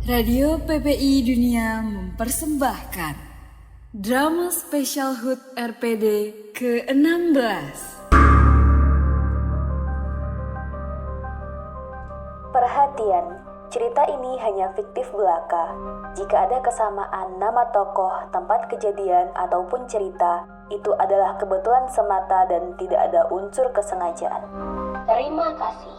Radio PPI Dunia mempersembahkan drama spesial HUT RPD ke-16. Perhatian, cerita ini hanya fiktif belaka. Jika ada kesamaan nama tokoh, tempat kejadian, ataupun cerita, itu adalah kebetulan semata dan tidak ada unsur kesengajaan. Terima kasih.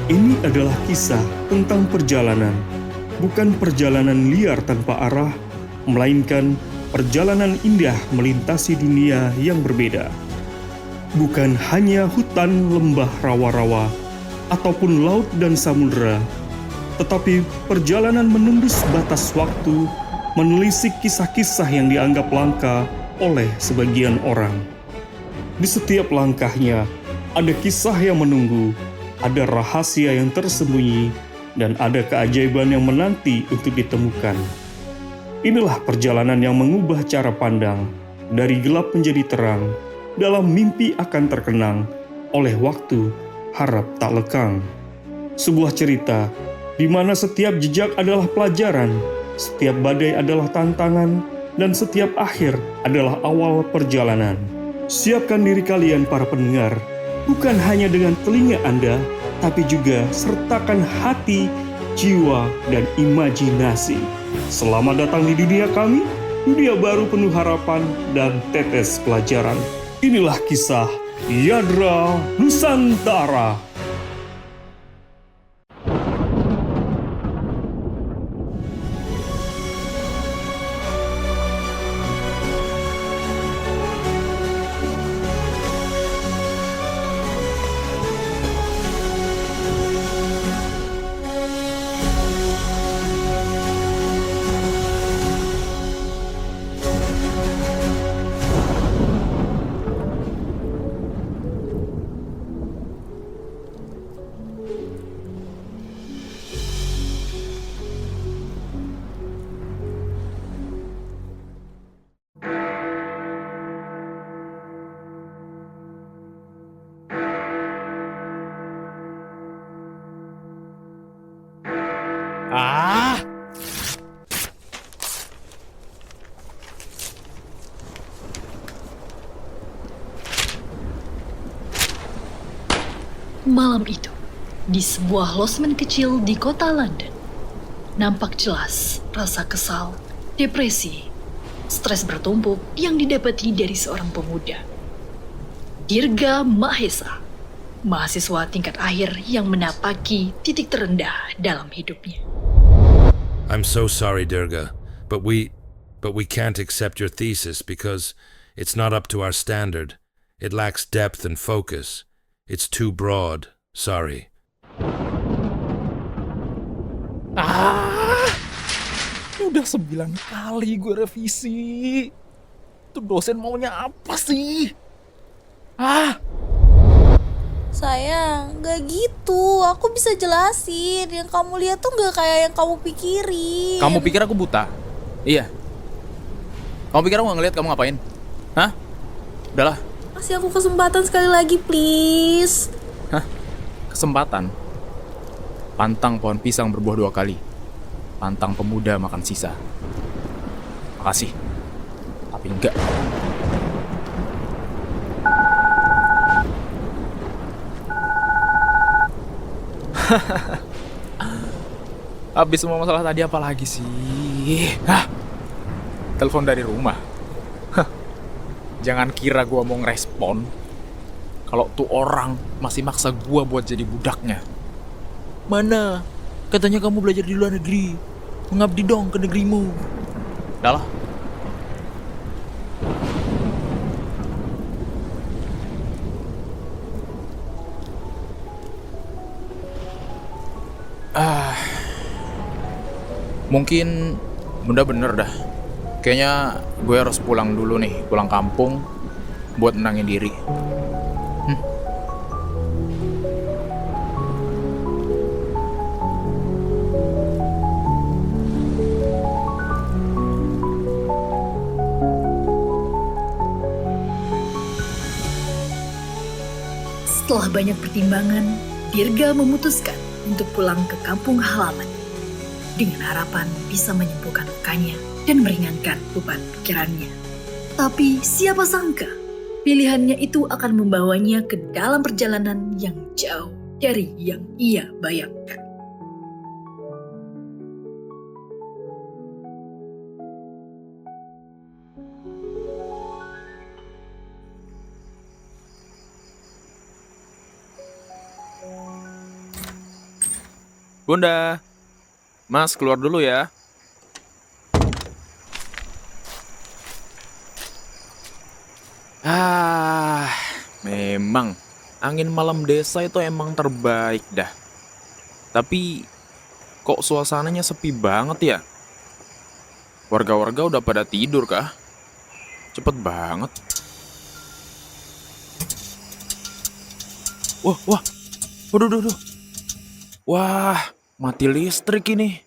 Ini adalah kisah tentang perjalanan, bukan perjalanan liar tanpa arah, melainkan perjalanan indah melintasi dunia yang berbeda. Bukan hanya hutan, lembah, rawa-rawa, ataupun laut dan samudera, tetapi perjalanan menembus batas waktu, menelisik kisah-kisah yang dianggap langka oleh sebagian orang. Di setiap langkahnya, ada kisah yang menunggu, ada rahasia yang tersembunyi, dan ada keajaiban yang menanti untuk ditemukan. Inilah perjalanan yang mengubah cara pandang, dari gelap menjadi terang, dalam mimpi akan terkenang, oleh waktu harap tak lekang. Sebuah cerita di mana setiap jejak adalah pelajaran, setiap badai adalah tantangan, dan setiap akhir adalah awal perjalanan. Siapkan diri kalian para pendengar, bukan hanya dengan telinga Anda, tapi juga sertakan hati, jiwa, dan imajinasi. Selamat datang di dunia kami, dunia baru penuh harapan dan tetes pelajaran. Inilah kisah Yadra Nusantara. Malam itu, di sebuah losmen kecil di kota London, nampak jelas rasa kesal, depresi, stres bertumpuk yang didapati dari seorang pemuda. Dirga Mahesa, mahasiswa tingkat akhir yang menapaki titik terendah dalam hidupnya. I'm so sorry, Dirga, but we can't accept your thesis because it's not up to our standard. It lacks depth and focus. It's too broad. Sorry. Udah 9 kali gue revisi. Tuh dosen maunya apa sih? Sayang, gak gitu. Aku bisa jelasin. Yang kamu lihat tuh gak kayak yang kamu pikirin. Kamu pikir aku buta? Iya. Kamu pikir aku nggak ngeliat kamu ngapain? Hah? Udahlah. Kasih aku kesempatan sekali lagi, please. Hah? Kesempatan? Pantang pohon pisang berbuah 2 kali. Pantang pemuda makan sisa. Makasih. Tapi enggak. Habis semua masalah tadi apa lagi sih? Hah? Telepon dari rumah. Hah. Jangan kira gua mau ngerespon kalau tuh orang masih maksa gua buat jadi budaknya. Mana? Katanya kamu belajar di luar negeri. Mengabdi dong ke negerimu. Udah lah. Mungkin Bunda bener dah. Kayaknya gue harus pulang dulu nih, pulang kampung buat menangin diri. Setelah banyak pertimbangan, Dirga memutuskan untuk pulang ke kampung halaman dengan harapan bisa menyembuhkan lukanya dan meringankan beban pikirannya. Tapi siapa sangka, pilihannya itu akan membawanya ke dalam perjalanan yang jauh dari yang ia bayangkan. Bunda, Mas keluar dulu ya. Memang angin malam desa itu emang terbaik dah. Tapi kok suasananya sepi banget ya? Warga-warga udah pada tidur kah? Cepet banget. Wah. Waduh. Wah, mati listrik ini.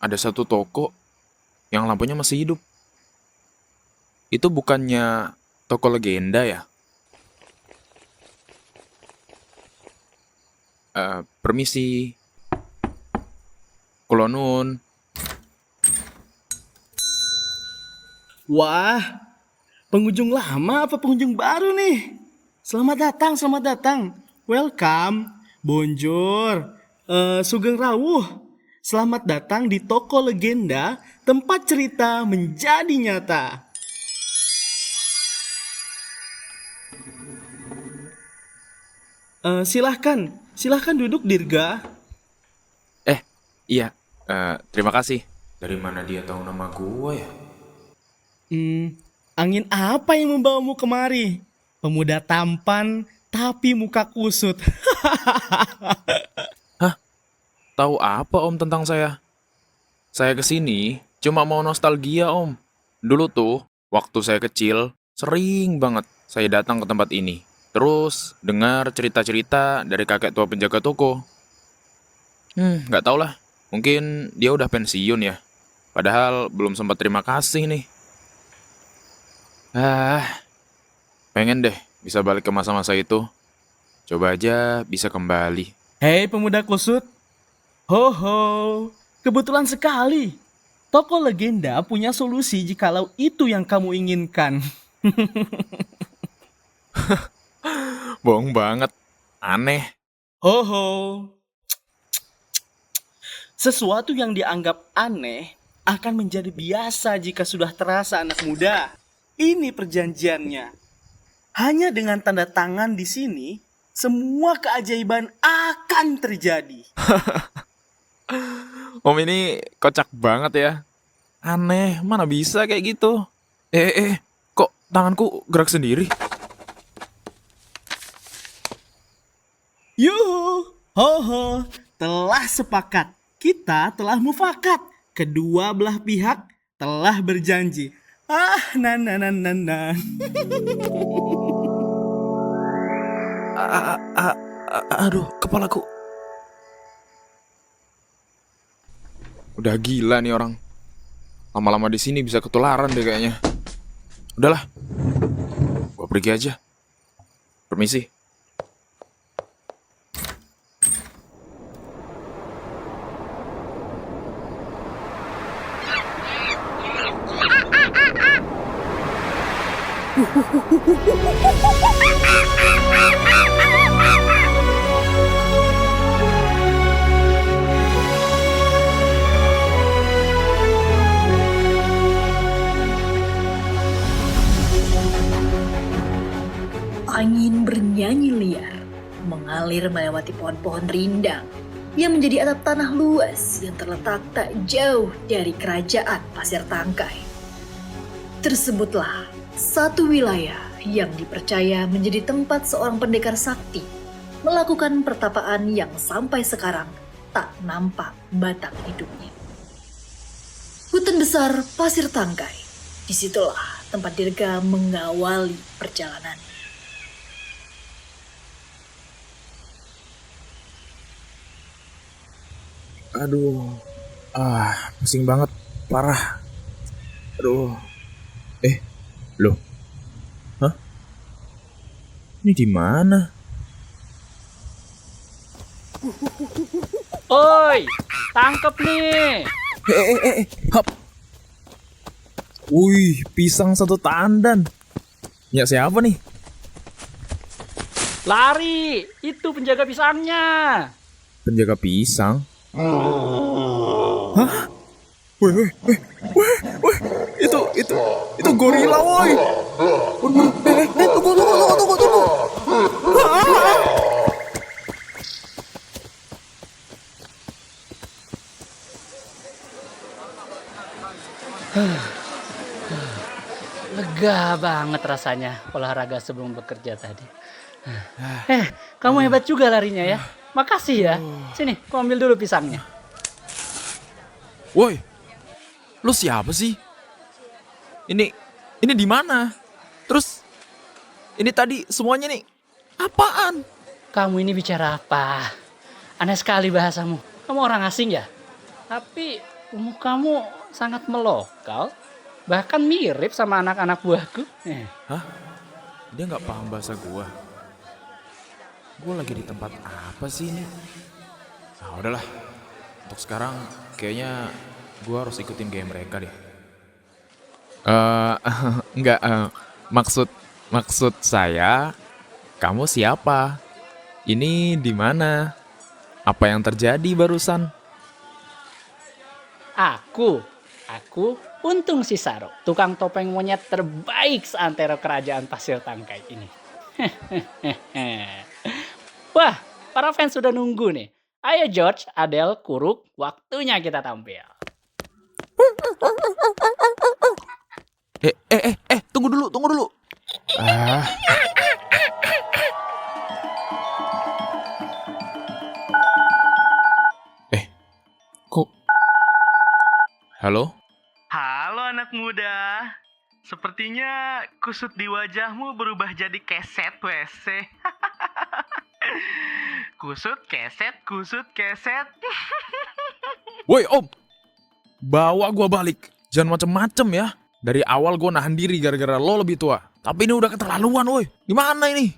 Ada satu toko yang lampunya masih hidup. Itu bukannya toko legenda ya? Permisi. Kulo nun. Wah, pengunjung lama apa pengunjung baru nih? Selamat datang. Welcome, bonjour, sugeng rawuh. Selamat datang di toko legenda, tempat cerita menjadi nyata. Silahkan duduk, Dirga. Iya, terima kasih. Dari mana dia tahu nama gua ya? Angin apa yang membawamu kemari? Pemuda tampan tapi muka kusut. Tahu apa Om tentang saya? Saya kesini cuma mau nostalgia Om. Dulu tuh, waktu saya kecil, sering banget saya datang ke tempat ini. Terus dengar cerita-cerita dari kakek tua penjaga toko. Nggak tau lah. Mungkin dia udah pensiun ya. Padahal belum sempat terima kasih nih. Pengen deh bisa balik ke masa-masa itu. Coba aja bisa kembali. Hei pemuda kusut. Ho, kebetulan sekali. Toko legenda punya solusi jikalau itu yang kamu inginkan. Bohong banget. Aneh. Ho. Sesuatu yang dianggap aneh akan menjadi biasa jika sudah terasa anak muda. Ini perjanjiannya. Hanya dengan tanda tangan di sini, semua keajaiban akan terjadi. Om ini kocak banget ya. Aneh, mana bisa kayak gitu. Kok tanganku gerak sendiri? Yuhu, ho, telah sepakat. Kita telah mufakat. Kedua belah pihak telah berjanji. Aduh, kepalaku. Udah gila nih orang. Lama-lama di sini bisa ketularan deh kayaknya. Udahlah. Gua pergi aja. Permisi. Angin bernyanyi liar, mengalir melewati pohon-pohon rindang yang menjadi atap tanah luas yang terletak tak jauh dari kerajaan Pasir Tangkai. Tersebutlah satu wilayah yang dipercaya menjadi tempat seorang pendekar sakti melakukan pertapaan yang sampai sekarang tak nampak batang hidupnya. Hutan besar Pasir Tangkai, disitulah tempat Dirga mengawali perjalanan. Aduh, pusing banget, parah. Aduh, loh, hah? Ini di mana? Oi, tangkep nih. Hap. Wih, pisang satu tandan. Ya siapa nih? Lari, itu penjaga pisangnya. Penjaga pisang? Hah? Weh, itu gorila, woi. Tunggu. Lega banget rasanya olahraga sebelum bekerja tadi. Kamu hebat juga larinya ya. Makasih ya. Sini, aku ambil dulu pisangnya. Woi, lu siapa sih? Ini di mana? Terus ini tadi semuanya nih apaan? Kamu ini bicara apa? Aneh sekali bahasamu. Kamu orang asing ya? Tapi umur kamu sangat melokal. Bahkan mirip sama anak-anak buahku. Hah? Dia nggak paham bahasa gua. Gua lagi di tempat apa sih ini? Ah, udahlah. Untuk sekarang kayaknya gua harus ikutin gaya mereka deh. Enggak. Maksud saya, kamu siapa? Ini di mana? Apa yang terjadi barusan? Aku Untung Sisaro, tukang topeng monyet terbaik seantero kerajaan Pasir Tangkai ini. Wah, para fans sudah nunggu nih. Ayo George, Adele, Kuruk, waktunya kita tampil. Tunggu dulu. Kok? Halo? Halo anak muda. Sepertinya kusut di wajahmu berubah jadi keset WC. Kusut, keset. Woi om, bawa gua balik. Jangan macem-macem ya. Dari awal gua nahan diri gara-gara lo lebih tua. Tapi ini udah keterlaluan woi. Gimana ini?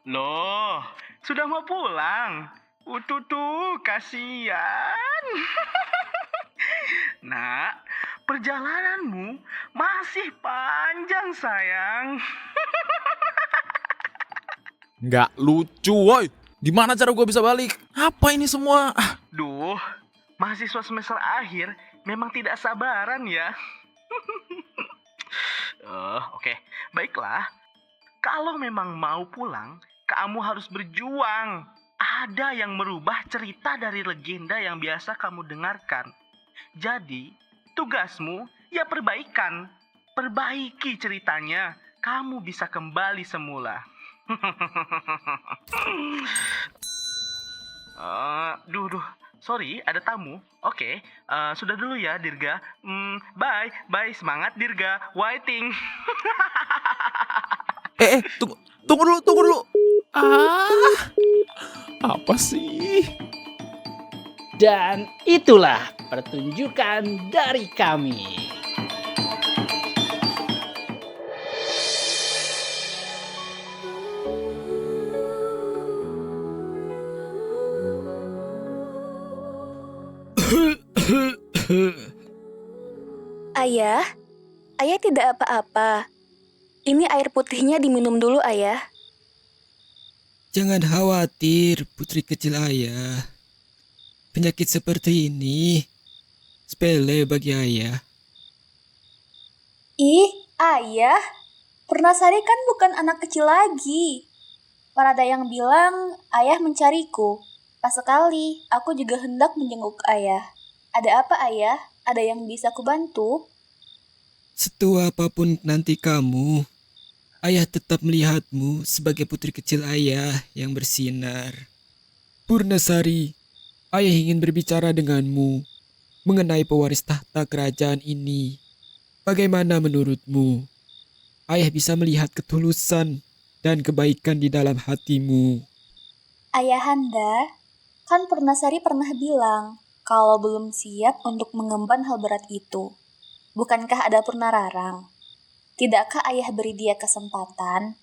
Loh, sudah mau pulang? Tuh, kasihan. Nak, perjalananmu masih panjang sayang. Nggak lucu woi. Gimana cara gua bisa balik? Apa ini semua? Duh, mahasiswa semester akhir memang tidak sabaran ya. Oke, baiklah. Kalau memang mau pulang, kamu harus berjuang. Ada yang merubah cerita dari legenda yang biasa kamu dengarkan. Jadi, tugasmu ya perbaikan. Perbaiki ceritanya, kamu bisa kembali semula. Sorry, ada tamu. Oke, sudah dulu ya Dirga. Bye, semangat Dirga. Waiting. Tunggu dulu. Apa sih? Dan itulah pertunjukan dari kami. Ayah, ayah tidak apa-apa. Ini air putihnya diminum dulu, ayah. Jangan khawatir, putri kecil ayah. Penyakit seperti ini sepele bagi ayah. Ih, ayah. Purnasari kan bukan anak kecil lagi. Ada yang bilang ayah mencariku. Pas sekali, aku juga hendak menjenguk ayah. Ada apa, ayah? Ada yang bisa kubantu? Setua apapun nanti kamu, ayah tetap melihatmu sebagai putri kecil ayah yang bersinar. Purnasari, ayah ingin berbicara denganmu mengenai pewaris tahta kerajaan ini. Bagaimana menurutmu? Ayah bisa melihat ketulusan dan kebaikan di dalam hatimu. Ayahanda, kan Purnasari pernah bilang kalau belum siap untuk mengemban hal berat itu. Bukankah ada Purnararang? Tidakkah ayah beri dia kesempatan?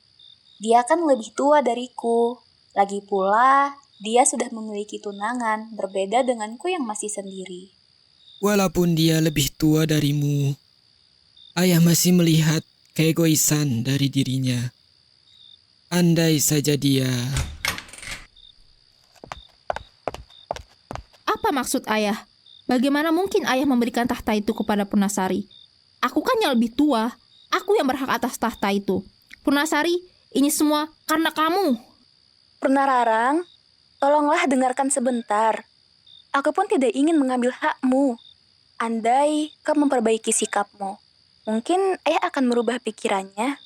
Dia kan lebih tua dariku. Lagi pula, dia sudah memiliki tunangan berbeda denganku yang masih sendiri. Walaupun dia lebih tua darimu, ayah masih melihat keegoisan dari dirinya. Andai saja dia... Apa maksud ayah? Bagaimana mungkin ayah memberikan tahta itu kepada Purnasari? Aku kan yang lebih tua. Aku yang berhak atas tahta itu. Purnasari, ini semua karena kamu. Purnararang, tolonglah dengarkan sebentar. Aku pun tidak ingin mengambil hakmu. Andai kau memperbaiki sikapmu, mungkin ayah akan merubah pikirannya.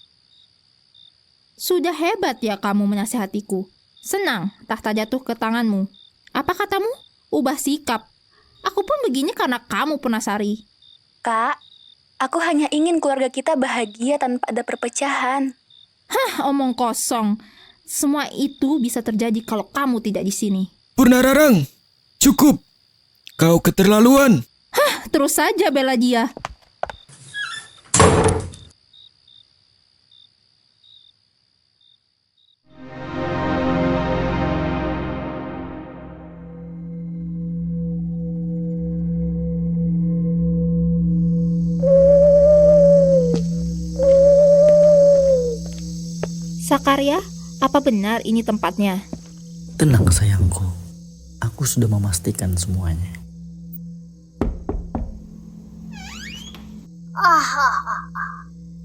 Sudah hebat ya kamu menasihatiku. Senang tahta jatuh ke tanganmu. Apa katamu? Ubah sikap. Aku pun begini karena kamu, Purnasari. Kak, aku hanya ingin keluarga kita bahagia tanpa ada perpecahan. Hah, omong kosong. Semua itu bisa terjadi kalau kamu tidak di sini. Purnararang, cukup. Kau keterlaluan. Hah, terus saja bela dia. Sakarya, apa benar ini tempatnya? Tenang sayangku, aku sudah memastikan semuanya.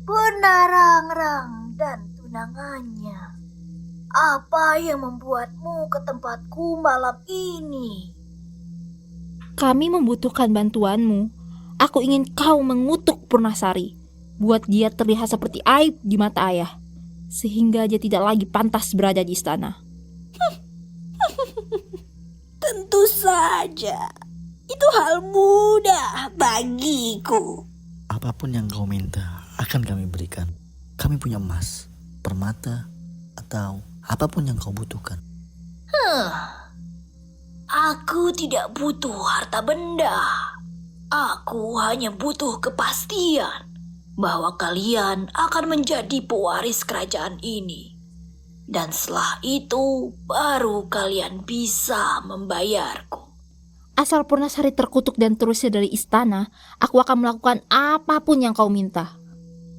Purnararang dan tunangannya. Apa yang membuatmu ke tempatku malam ini? Kami membutuhkan bantuanmu. Aku ingin kau mengutuk Purnasari. Buat dia terlihat seperti aib di mata ayah. Sehingga dia tidak lagi pantas berada di istana. Tentu saja. Itu hal mudah bagiku. Apapun yang kau minta akan kami berikan. Kami punya emas, permata, atau apapun yang kau butuhkan. Aku tidak butuh harta benda. Aku hanya butuh kepastian bahwa kalian akan menjadi pewaris kerajaan ini. Dan setelah itu, baru kalian bisa membayarku. Asal Purnasari terkutuk dan terusir dari istana, aku akan melakukan apapun yang kau minta.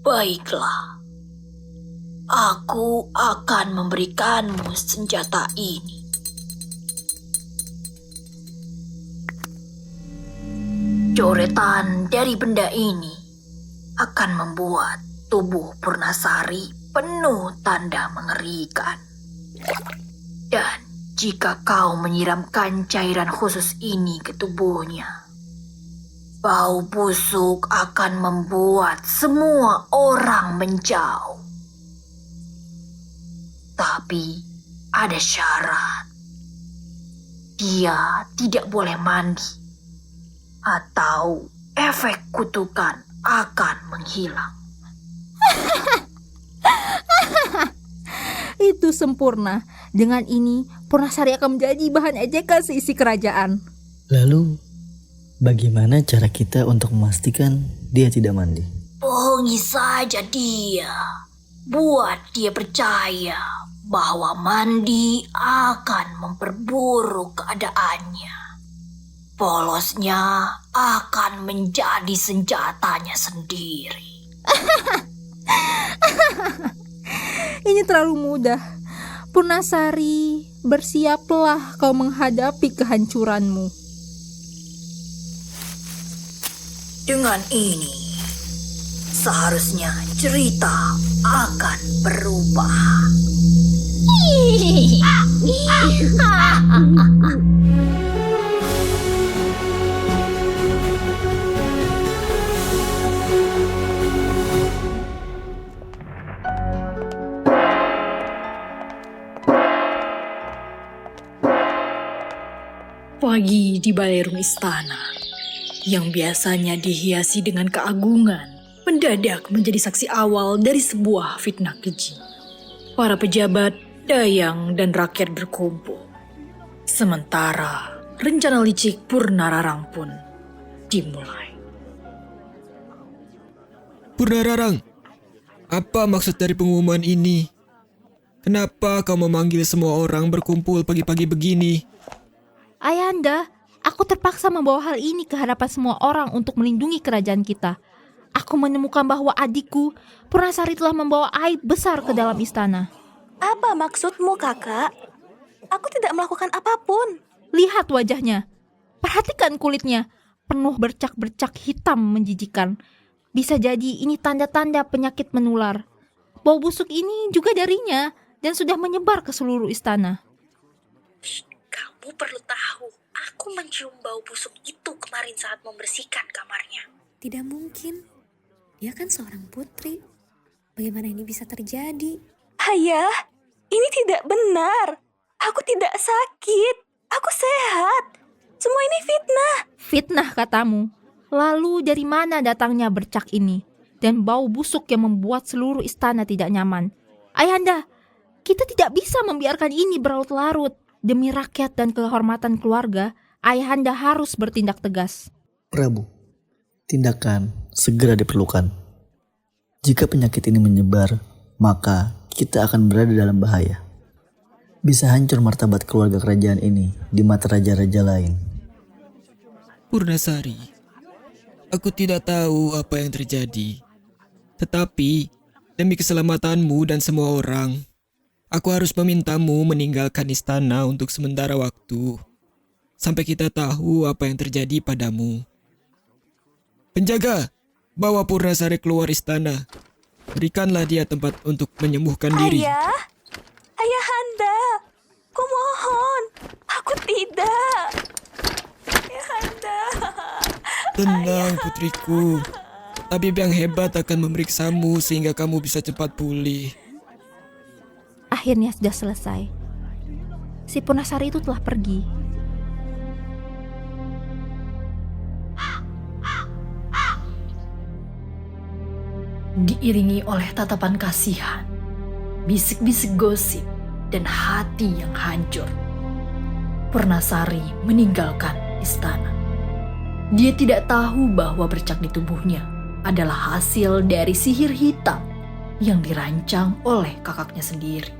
Baiklah. Aku akan memberikanmu senjata ini. Coretan dari benda ini akan membuat tubuh Purnasari penuh tanda mengerikan. Dan jika kau menyiramkan cairan khusus ini ke tubuhnya, bau busuk akan membuat semua orang menjauh. Tapi ada syarat. Dia tidak boleh mandi atau efek kutukan akan menghilang. Itu sempurna. Dengan ini, Purnasari akan menjadi bahan ejekan seisi kerajaan. Lalu, Bagaimana cara kita untuk memastikan dia tidak mandi? Bohongi saja dia. Buat dia percaya bahwa mandi akan memperburuk keadaannya. Polosnya akan menjadi senjatanya sendiri. Ini terlalu mudah. Purnasari, bersiaplah kau menghadapi kehancuranmu. Dengan ini, seharusnya cerita akan berubah. Pagi di balerung istana, yang biasanya dihiasi dengan keagungan, mendadak menjadi saksi awal dari sebuah fitnah keji. Para pejabat, dayang, dan rakyat berkumpul. Sementara rencana licik Purnararang pun dimulai. Purnararang, apa maksud dari pengumuman ini? Kenapa kau memanggil semua orang berkumpul pagi-pagi begini? Ayahanda, aku terpaksa membawa hal ini ke hadapan semua orang untuk melindungi kerajaan kita. Aku menemukan bahwa adikku, Purnasari, telah membawa aib besar ke dalam istana. Apa maksudmu, kakak? Aku tidak melakukan apapun. Lihat wajahnya. Perhatikan kulitnya. Penuh bercak-bercak hitam menjijikan. Bisa jadi ini tanda-tanda penyakit menular. Bau busuk ini juga darinya dan sudah menyebar ke seluruh istana. Kamu perlu tahu, aku mencium bau busuk itu kemarin saat membersihkan kamarnya. Tidak mungkin. Dia kan seorang putri. Bagaimana ini bisa terjadi? Ayah, ini tidak benar. Aku tidak sakit. Aku sehat. Semua ini fitnah. Fitnah katamu. Lalu dari mana datangnya bercak ini? Dan bau busuk yang membuat seluruh istana tidak nyaman. Ayahanda, kita tidak bisa membiarkan ini berlarut-larut. Demi rakyat dan kehormatan keluarga, ayahanda harus bertindak tegas. Prabu, tindakan segera diperlukan. Jika penyakit ini menyebar, maka kita akan berada dalam bahaya. Bisa hancur martabat keluarga kerajaan ini di mata raja-raja lain. Purnasari, aku tidak tahu apa yang terjadi. Tetapi, demi keselamatanmu dan semua orang, aku harus memintamu meninggalkan istana untuk sementara waktu, sampai kita tahu apa yang terjadi padamu. Penjaga, bawa Purnasari keluar istana. Berikanlah dia tempat untuk menyembuhkan diri. Ayahanda, kumohon, aku tidak. Ayahanda. Tenang putriku, tabib yang hebat akan memeriksamu sehingga kamu bisa cepat pulih. Akhirnya sudah selesai. Si Purnasari itu telah pergi. Diiringi oleh tatapan kasihan, bisik-bisik gosip, dan hati yang hancur, Purnasari meninggalkan istana. Dia tidak tahu bahwa bercak di tubuhnya adalah hasil dari sihir hitam yang dirancang oleh kakaknya sendiri.